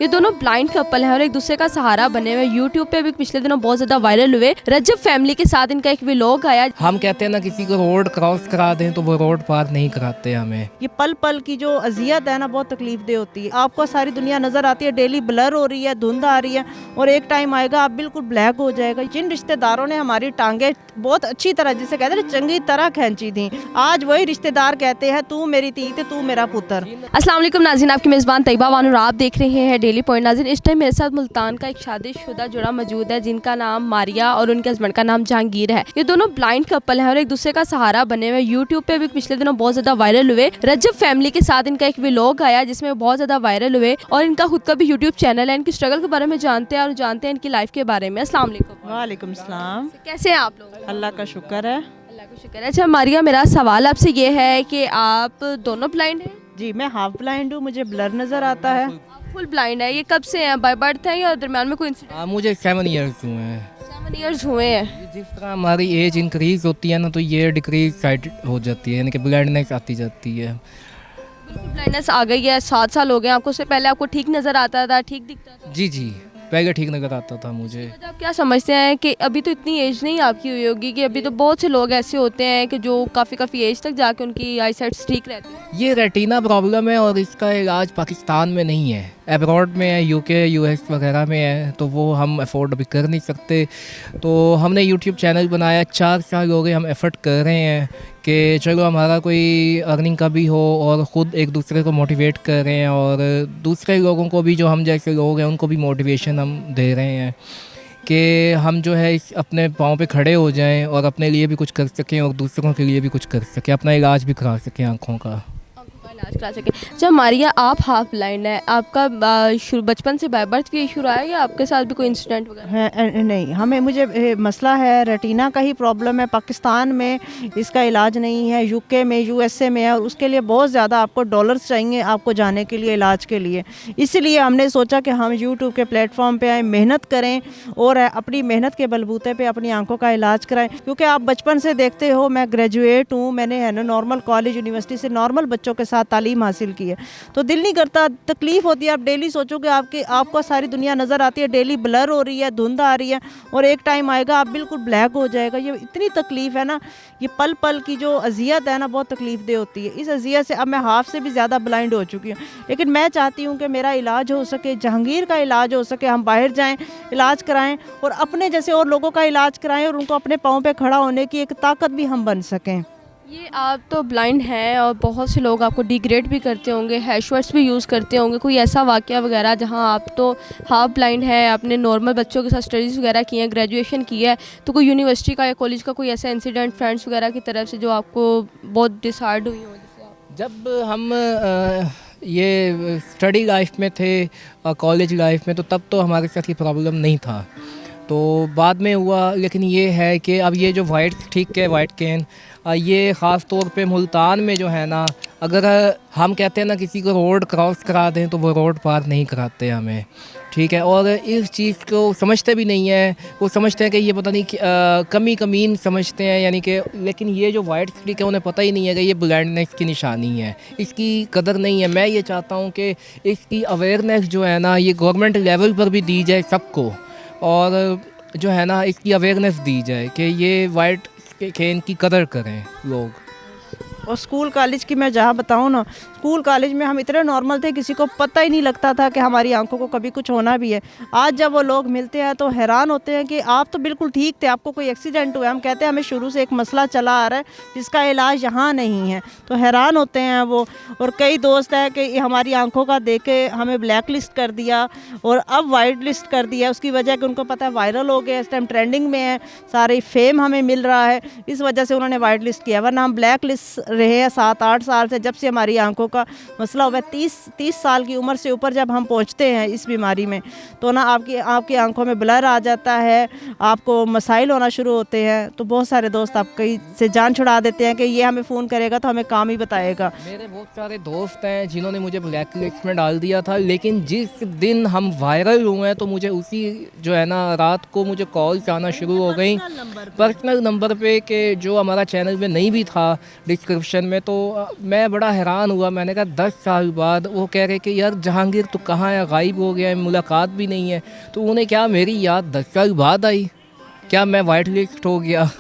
ये दोनों blind couple हैं और एक दूसरे का सहारा बने हुए। यूट्यूब पे भी पिछले दिनों बहुत ज्यादा वायरल हुए। रजब फैमिली के साथ इनका एक व्लॉग आया। हम कहते हैं ना, किसी को रोड क्रॉस करा दें तो वो रोड पार नहीं कराते हमें। ये पल पल की जो अजियत है ना, बहुत तकलीफ दे होती है। आपको सारी दुनिया नजर आती है, डेली ब्लर हो रही है, धुंध आ रही है, और एक टाइम आएगा आप बिल्कुल ब्लैक हो जाएगा। जिन रिश्तेदारों ने हमारी टांगे बहुत अच्छी तरह, जिसे कहते हैं चंगी तरह खींची थी, आज वही रिश्तेदार कहते हैं तू मेरी ती थे, तू मेरा पुत्र। अस्सलाम वालेकुम नाज़रीन, आपकी मेज़बान तैयबा वानूर, आप देख रहे हैं डेली पॉइंट। नाज़रीन, इस टाइम मेरे साथ मुल्तान का एक शादीशुदा जोड़ा मौजूद है जिनका नाम मारिया और उनके हस्बैंड का नाम जहांगीर है। ये दोनों ब्लाइंड कपल हैं और एक दूसरे का सहारा बने हुए। यूट्यूब पे भी पिछले दिनों बहुत ज्यादा वायरल हुए। रजब फैमिली के साथ इनका एक व्लॉग आया जिसमें बहुत ज्यादा वायरल हुए और इनका खुद का भी यूट्यूब चैनल है। इनकी स्ट्रगल के बारे में जानते हैं और जानते हैं इनकी लाइफ के बारे में। अस्सलाम वालेकुम। वालेकुम सलाम। कैसे हैं आप लोग? अल्लाह का शुक्र है। अल्लाह का शुक्र है। अच्छा मारिया, मेरा सवाल आपसे ये है कि आप दोनों ब्लाइंड हैं? जी, मैं हाफ ब्लाइंड हूँ, मुझे ब्लर नजर आता है। फुल ब्लाइंड है। ये कब से हैं? बाय बर्थ है या दरम्यान में कोई इंसिडेंट? मुझे 7 ईयर्स हुए हैं। 7 ईयर्स हुए हैं। जिस तरह हमारी एज इंक्रीज होती है ना, तो ये डिक्रीज साइड हो जाती है, यानी कि ब्लाइंडनेस आती जाती है। बिल्कुल ब्लाइंडनेस आ गई है। 7 साल हो गए आपको। उससे पहले आपको ठीक नजर आता था, ठीक दिखता था? जी जी, पहले ठीक नजर आता था मुझे। तो आप क्या समझते हैं कि अभी तो इतनी एज नहीं आपकी हुई होगी कि अभी तो बहुत से लोग ऐसे होते हैं कि जो काफ़ी एज तक जाके उनकी आई साइट ठीक रहती है? ये रेटिना प्रॉब्लम है और इसका इलाज पाकिस्तान में नहीं है, अब्रॉड में है, यूके यूएस वगैरह में है, तो वो हम अफोर्ड अभी कर नहीं सकते। तो हमने यूट्यूब चैनल बनाया, 4 साल हो गए हम एफर्ट कर रहे हैं कि चलो हमारा कोई अर्निंग का भी हो, और ख़ुद एक दूसरे को मोटिवेट कर रहे हैं और दूसरे लोगों को भी, जो हम जैसे लोग हैं उनको भी मोटिवेशन हम दे रहे हैं कि हम जो है इस अपने पाँव पे खड़े हो जाएं और अपने लिए भी कुछ कर सकें और दूसरों के लिए भी कुछ कर सकें, अपना इलाज भी करा सकें आँखों का। इलाज करा सके। अच्छा मारिया, आप हाफ ब्लाइंड है, आपका बचपन से बाय बर्थ भी इशू रहा है या आपके साथ भी कोई इंसिडेंट वगैरह है? नहीं, मुझे मसला है रेटिना का ही प्रॉब्लम है। पाकिस्तान में इसका इलाज नहीं है, यूके में, यूएसए में है, और उसके लिए बहुत ज़्यादा आपको डॉलर्स चाहिए आपको जाने के लिए, इलाज के लिए। इसलिए हमने सोचा कि हम यूट्यूब के प्लेटफॉर्म पे आए, मेहनत करें और अपनी मेहनत के बलबूते पे अपनी आंखों का इलाज कराएं। क्योंकि आप बचपन से देखते हो, मैं ग्रेजुएट हूँ, मैंने है ना नॉर्मल कॉलेज यूनिवर्सिटी से नॉर्मल बच्चों के साथ तालीम हासिल की है, तो दिल नहीं करता, तकलीफ होती है। आप डेली सोचोगे आपको सारी दुनिया नज़र आती है, डेली ब्लर हो रही है, धुंध आ रही है, और एक टाइम आएगा आप बिल्कुल ब्लैक हो जाएगा। ये इतनी तकलीफ है ना, ये पल पल की जो अजियत है ना, बहुत तकलीफ दे होती है। इस अजियत से अब मैं हाफ से भी ज़्यादा ब्लाइंड हो चुकी हूँ, लेकिन मैं चाहती हूँ कि मेरा इलाज हो सके, जहांगीर का इलाज हो सके, हम बाहर जाएँ, इलाज कराएँ और अपने जैसे और लोगों का इलाज कराएँ और उनको अपने पाँव पे खड़ा होने की एक ताकत भी हम बन सकें। ये आप तो ब्लाइंड हैं और बहुत से लोग आपको डिग्रेड भी करते होंगे, हैशवर्ड्स भी यूज़ करते होंगे। कोई ऐसा वाक़या वगैरह जहाँ आप तो हाफ ब्लाइंड है, आपने नॉर्मल बच्चों के साथ स्टडीज़ वगैरह की हैं, ग्रेजुएशन की है, तो कोई यूनिवर्सिटी का या कॉलेज का कोई ऐसा इंसिडेंट फ्रेंड्स वगैरह की तरफ से जो आपको बहुत डिसहार्ड हुई हो? जब हम ये स्टडी लाइफ में थे, कॉलेज लाइफ में, तो तब तो हमारे साथ ये प्रॉब्लम नहीं था, तो बाद में हुआ। लेकिन ये है कि अब ये जो वाइट, ठीक है, वाइट कैन, ये ख़ास तौर पे मुल्तान में जो है ना, अगर हम कहते हैं ना किसी को रोड क्रॉस करा दें तो वो रोड पार नहीं कराते हमें, ठीक है। और इस चीज़ को समझते भी नहीं है, वो समझते हैं कि ये पता नहीं कमी कमीन समझते हैं, यानी कि, लेकिन ये जो वाइट स्ट्रिक है उन्हें पता ही नहीं है कि ये ब्लाइंडनेस की निशानी है, इसकी कदर नहीं है। मैं ये चाहता हूँ कि इसकी अवेयरनेस जो है ना, ये गवर्नमेंट लेवल पर भी दी जाए सबको, और जो है ना इसकी अवेयरनेस दी जाए कि ये वाइट कैन की कदर करें लोग। और स्कूल कॉलेज की मैं जहाँ बताऊँ ना, स्कूल कॉलेज में हम इतने नॉर्मल थे, किसी को पता ही नहीं लगता था कि हमारी आंखों को कभी कुछ होना भी है। आज जब वो लोग मिलते हैं तो हैरान होते हैं कि आप तो बिल्कुल ठीक थे, आपको कोई एक्सीडेंट हुआ है। हम कहते हैं हमें शुरू से एक मसला चला आ रहा है जिसका इलाज यहाँ नहीं है, तो हैरान होते हैं वो। और कई दोस्त हैं कि हमारी आंखों का देख के हमें ब्लैक लिस्ट कर दिया और अब वाइट लिस्ट कर दिया, उसकी वजह कि उनको पता है वायरल हो गया, इस टाइम ट्रेंडिंग में है, सारे फेम हमें मिल रहा है, इस वजह से उन्होंने वाइट लिस्ट किया। वरना हम ब्लैक लिस्ट रहे हैं 7-8 साल से, जब से हमारी आंखों का मसला हुआ है। 30 साल की उम्र से ऊपर जब हम पहुंचते हैं इस बीमारी में, तो ना आपकी आंखों में ब्लर आ जाता है, आपको मसाइल होना शुरू होते हैं। तो बहुत सारे दोस्त आपकी से जान छुड़ा देते हैं कि ये हमें फ़ोन करेगा तो हमें काम ही बताएगा। मेरे बहुत सारे दोस्त हैं जिन्होंने मुझे ब्लैक लिस्ट में डाल दिया था, लेकिन जिस दिन हम वायरल हुए हैं तो मुझे उसी जो है ना रात को मुझे कॉल्स आना शुरू हो गई पर्सनल नंबर पे, कि जो हमारा चैनल में नहीं भी था, डिस्क्रिप्शन प्रोफेशन में, तो मैं बड़ा हैरान हुआ। मैंने कहा 10 साल बाद वो कह रहे कि यार जहांगीर तो कहाँ है, गायब हो गया है, मुलाकात भी नहीं है। तो उन्हें क्या मेरी याद 10 साल बाद आई? क्या मैं वाइट लिस्ट हो गया?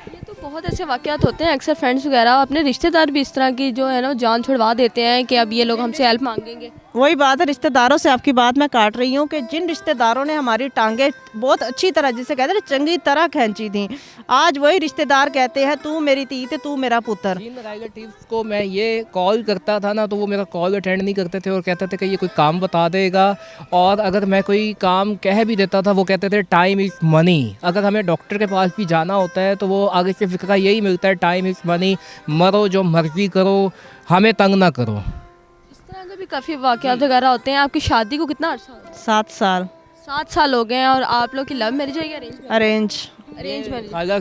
ये तो बहुत ऐसे वाक़यात होते हैं, अक्सर फ्रेंड्स वगैरह अपने रिश्तेदार भी इस तरह की जो है ना जान छुड़वा देते हैं कि अब ये लोग हमसे हेल्प मांगेंगे। वही बात है, रिश्तेदारों से आपकी बात मैं काट रही हूँ कि जिन रिश्तेदारों ने हमारी टांगे बहुत अच्छी तरह, जिसे कहते हैं ना, चंगी तरह खींची थी, आज वही रिश्तेदार कहते हैं तू मेरी ती थे, तू मेरा पुत्र। जिन रिलेटिव्स को मैं ये कॉल करता था ना, तो वो मेरा कॉल अटेंड नहीं करते थे और कहते थे कि ये कोई काम बता देगा। और अगर मैं कोई काम कह भी देता था, वो कहते थे टाइम इज़ मनी। अगर हमें डॉक्टर के पास भी जाना होता है तो वो आगे से फिक्रा यही मिलता है, टाइम इज़ मनी, मरो जो मर्जी करो, हमें तंग ना करो। इस तरह के भी काफ़ी वाक़यात वगैरह होते हैं। आपकी शादी को कितना अर्सा हो गया? 7 साल। 7 साल हो गए हैं। और आप लोग की लव मैरिज है या arrange marriage? Arrange. Arrange marriage. खाला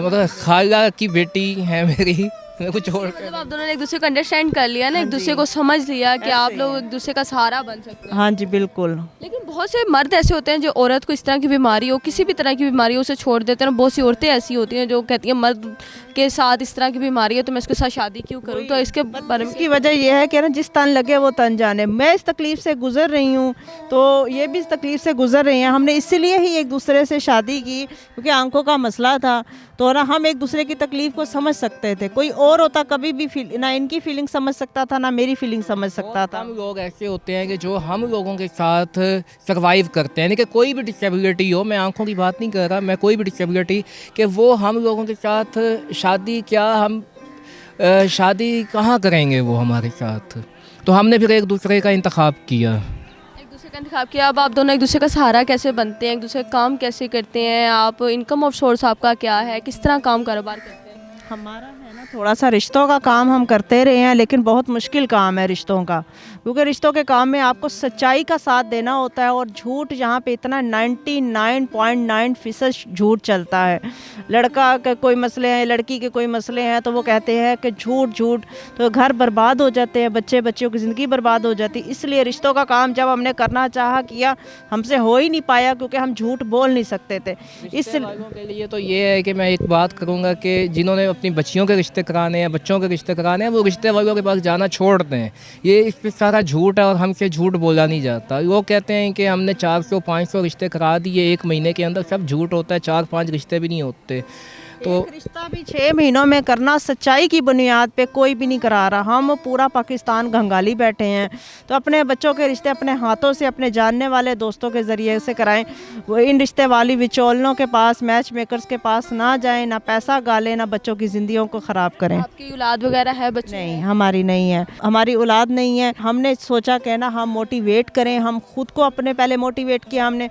मतलब खाला की बेटी है मेरी, मेरे को छोड़ के। मतलब आप दोनों ने एक दूसरे को अंडरस्टैंड कर लिया ना, एक दूसरे को समझ लिया कि आप लोग एक दूसरे का सहारा बन सकते हैं। हाँ जी बिल्कुल। लेकिन बहुत से मर्द ऐसे होते हैं जो औरत को इस तरह की बीमारी हो, किसी भी तरह की बीमारी हो, उसे छोड़ देते हैं। बहुत सी औरतें ऐसी होती हैं जो कहती हैं मर्द के साथ इस तरह की बीमारी है तो मैं इसके साथ शादी क्यों करूं। तो इसके बारे में इसकी वजह यह है कि ना, जिस तन लगे वो तन जाने। मैं इस तकलीफ़ से गुजर रही हूँ तो ये भी इस तकलीफ़ से गुजर रही हैं। हमने इसीलिए ही एक दूसरे से शादी की क्योंकि आंखों का मसला था, तो ना हम एक दूसरे की तकलीफ़ को समझ सकते थे। कोई और होता कभी भी ना इनकी फीलिंग समझ सकता था ना मेरी फीलिंग समझ सकता था। हम लोग ऐसे होते हैं कि जो हम लोगों के साथ सर्वाइव करते हैं, यानी कि कोई भी डिसेबिलिटी हो, मैं आंखों की बात नहीं कर रहा, मैं कोई भी डिसेबिलिटी, कि वो हम लोगों के साथ शादी क्या, हम शादी कहाँ करेंगे वो हमारे साथ। तो हमने फिर एक दूसरे का इंतखाब किया। एक दूसरे का इंतखाब किया। अब आप दोनों एक दूसरे का सहारा कैसे बनते हैं, एक दूसरे का काम कैसे करते हैं, आप इनकम ऑफ सोर्स आपका क्या है, किस तरह काम कारोबार करते हैं? हमारा है ना थोड़ा सा रिश्तों का काम हम करते रहे हैं, लेकिन बहुत मुश्किल काम है रिश्तों का, क्योंकि रिश्तों के काम में आपको सच्चाई का साथ देना होता है। और झूठ यहाँ पे इतना 99.9% झूठ चलता है। लड़का के कोई मसले हैं, लड़की के कोई मसले हैं, तो वो कहते हैं कि झूठ झूठ, तो घर बर्बाद हो जाते हैं, बच्चों की ज़िंदगी बर्बाद हो जाती। इसलिए रिश्तों का काम जब हमने करना चाहा किया, हमसे हो ही नहीं पाया क्योंकि हम झूठ बोल नहीं सकते थे। इस वालों के लिए तो ये है कि मैं एक बात करूँगा कि जिन्होंने अपनी बच्चियों के रिश्ते कराने हैं, बच्चों के रिश्ते कराने हैं, वो रिश्ते वालों के पास जाना छोड़ दें। ये इस पर सारा झूठ है और हमसे झूठ बोला नहीं जाता। लोग कहते हैं कि हमने 400-500 रिश्ते करा दिए 1 महीने के अंदर, सब झूठ होता है, 4-5 रिश्ते भी नहीं होते। तो एक रिश्ता भी 6 महीनों में करना सच्चाई की बुनियाद पे कोई भी नहीं करा रहा। हम पूरा पाकिस्तान घंगाली बैठे हैं, तो अपने बच्चों के रिश्ते अपने हाथों से अपने जानने वाले दोस्तों के ज़रिए से कराएं। वो इन रिश्ते वाली विचोलनों के पास, मैच मेकर्स के पास ना जाएं, ना पैसा गालें, ना बच्चों की ज़िंदगियों को ख़राब करें। आपकी औलाद वगैरह है बच्चे? नहीं, हमारी नहीं है, हमारी औलाद नहीं है। हमने सोचा कि ना हम मोटिवेट करें, हम खुद को अपने पहले मोटिवेट किया। हमने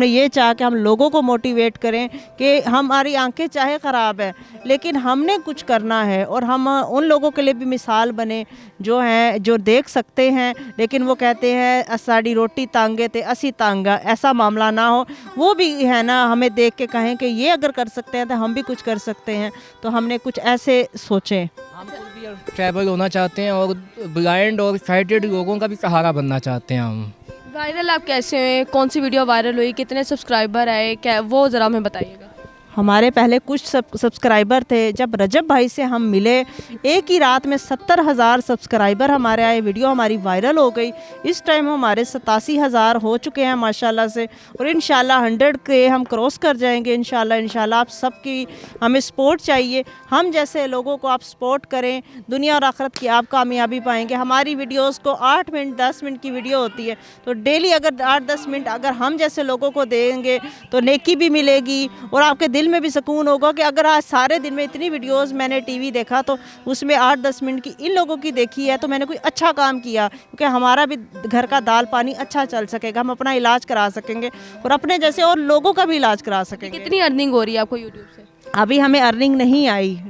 ये चाहा कि हम लोगों को मोटिवेट करें कि हमारी आंखें चाहे ख़राब है लेकिन हमने कुछ करना है, और हम उन लोगों के लिए भी मिसाल बने जो हैं, जो देख सकते हैं लेकिन वो कहते हैं साड़ी रोटी तांगे ते असी तांगा, ऐसा मामला ना हो। वो भी है ना, हमें देख के कहें कि ये अगर कर सकते हैं तो हम भी कुछ कर सकते हैं। तो हमने कुछ ऐसे सोचें। हम खुद भी ट्रैवल होना चाहते हैं और ब्लाइंड और साइटेड लोगों का भी सहारा बनना चाहते हैं हम। वायरल आप कैसे हुए, कौन सी वीडियो वायरल हुई, कितने सब्सक्राइबर आए, क्या वो ज़रा हमें बताइएगा। हमारे पहले कुछ सब्सक्राइबर थे, जब रजब भाई से हम मिले एक ही रात में 70,000 सब्सक्राइबर हमारे आए, वीडियो हमारी वायरल हो गई। इस टाइम हमारे 87,000 हो चुके हैं माशाल्लाह से, और इंशाल्लाह 100 के हम क्रॉस कर जाएंगे इंशाल्लाह। आप सबकी हमें सपोर्ट चाहिए, हम जैसे लोगों को आप सपोर्ट करें, दुनिया और आखिरत की आप कामयाबी पाएंगे। हमारी वीडियोज़ को 8 मिनट 10 मिनट की वीडियो होती है, तो डेली अगर 8-10 मिनट अगर हम जैसे लोगों को देंगे तो नेकी भी मिलेगी और आपके दिल में भी सुकून होगा कि अगर आज सारे दिन में इतनी वीडियोस मैंने टीवी देखा तो उसमें 8-10 मिनट की इन लोगों की देखी है तो मैंने कोई अच्छा काम किया, क्योंकि हमारा भी घर का दाल पानी अच्छा चल सकेगा, हम अपना इलाज करा सकेंगे और अपने जैसे और लोगों का भी इलाज करा सकेंगे। कितनी अर्निंग हो रही है आपको यूट्यूब से? अभी हमें अर्निंग नहीं आई,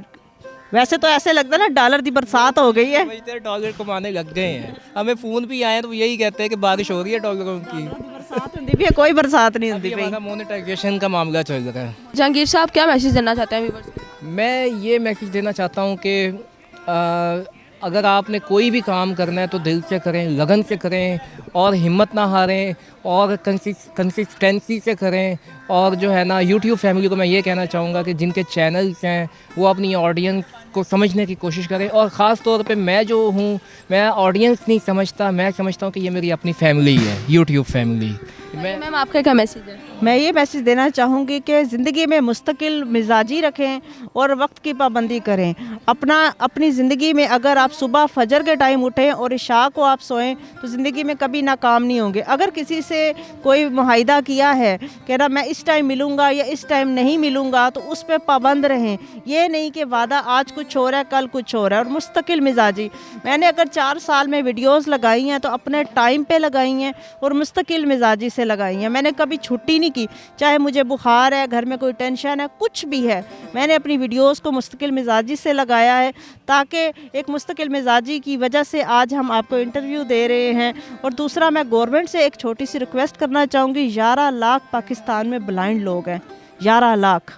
वैसे तो ऐसे लगता है ना डॉलर की बरसात हो गई है। डॉलर कमाने लग गए हैं, हमें फ़ोन भी आए तो यही कहते हैं कि बारिश हो रही है डॉलरों की। बरसात होती भी है, कोई बरसात नहीं होती भाई। हमारा मोनेटाइजेशन का मामला चल रहा है। जहांगीर साहब क्या मैसेज देना चाहते हैं व्यूअर्स को? मैं ये मैसेज देना चाहता हूँ कि अगर आपने कोई भी काम करना है तो दिल से करें, लगन से करें और हिम्मत ना हारें और कंसिस्टेंसी से करें। और जो है ना, यूट्यूब फैमिली को मैं ये कहना चाहूँगा कि जिनके चैनल्स हैं वो अपनी ऑडियंस को समझने की कोशिश करें। और ख़ास तौर पे मैं जो हूँ, मैं ऑडियंस नहीं समझता, मैं समझता हूँ कि ये मेरी अपनी फैमिली है, यूट्यूब फैमिली। मैम आपका क्या मैसेज है? मैं ये मैसेज देना चाहूँगी कि ज़िंदगी में मुस्तकिल मिजाजी रखें और वक्त की पाबंदी करें। अपनी ज़िंदगी में अगर आप सुबह फजर के टाइम उठें और इशा को आप सोएं तो ज़िंदगी में कभी नाकाम नहीं होंगे। अगर किसी से कोई मुआहिदा किया है कि ना मैं इस टाइम मिलूँगा या इस टाइम नहीं मिलूँगा, तो उस पर पाबंद रहें। ये नहीं कि वादा आज कुछ हो रहा है कल कुछ हो रहा है। और मुस्तकिल मिजाजी, मैंने अगर 4 साल में वीडियोज़ लगाई हैं तो अपने टाइम पर लगाई हैं और मुस्तकिल मिजाजी से लगाई हैं। मैंने कभी छुट्टी नहीं की, चाहे मुझे बुखार है, घर में कोई टेंशन है, कुछ भी है, मैंने अपनी वीडियोस को मुस्तकिल मिजाजी से लगाया है, ताकि एक मुस्तकिल मिजाजी की वजह से आज हम आपको इंटरव्यू दे रहे हैं। और दूसरा, मैं गवर्नमेंट से एक छोटी सी रिक्वेस्ट करना चाहूँगी। 11 लाख पाकिस्तान में ब्लाइंड लोग हैं, 11 लाख।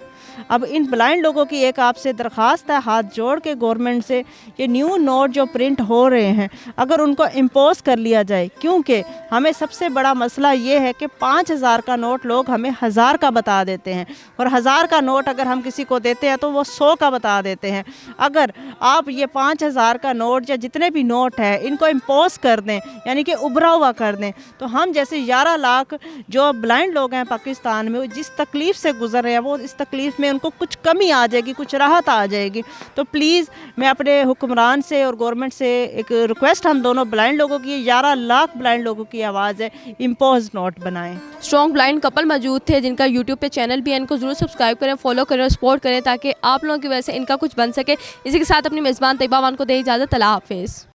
अब इन ब्लाइंड लोगों की एक आपसे दरख्वास्त है, हाथ जोड़ के गवर्नमेंट से, ये न्यू नोट जो प्रिंट हो रहे हैं अगर उनको इम्पोज कर लिया जाए, क्योंकि हमें सबसे बड़ा मसला ये है कि 5000 का नोट लोग हमें 1000 का बता देते हैं, और 1000 का नोट अगर हम किसी को देते हैं तो वो 100 का बता देते हैं। अगर आप ये 5000 का नोट या जितने भी नोट है इनको इम्पोज कर दें, यानी कि उभरा हुआ कर दें, तो हम जैसे 11 लाख जो ब्लाइंड लोग हैं पाकिस्तान में, जिस तकलीफ़ से गुजर रहे हैं, वो इस तकलीफ़ में उनको कुछ कमी आ जाएगी, कुछ राहत आ जाएगी। तो प्लीज़ मैं अपने हुक्मरान से और गवर्नमेंट से एक रिक्वेस्ट, हम दोनों ब्लाइंड लोगों की, 11 लाख ब्लाइंड लोगों की आवाज़ है, इम्पोज नोट बनाएं। स्ट्रॉन्ग ब्लाइंड कपल मौजूद थे जिनका यूट्यूब पे चैनल भी है, इनको ज़रूर सब्सक्राइब करें, फॉलो करें और सपोर्ट करें ताकि आप लोगों की वजह से इनका कुछ बन सके। इसी के साथ अपनी मेज़बान तैयबा वान को दे इजाज़त। अल्लाह हाफिज़।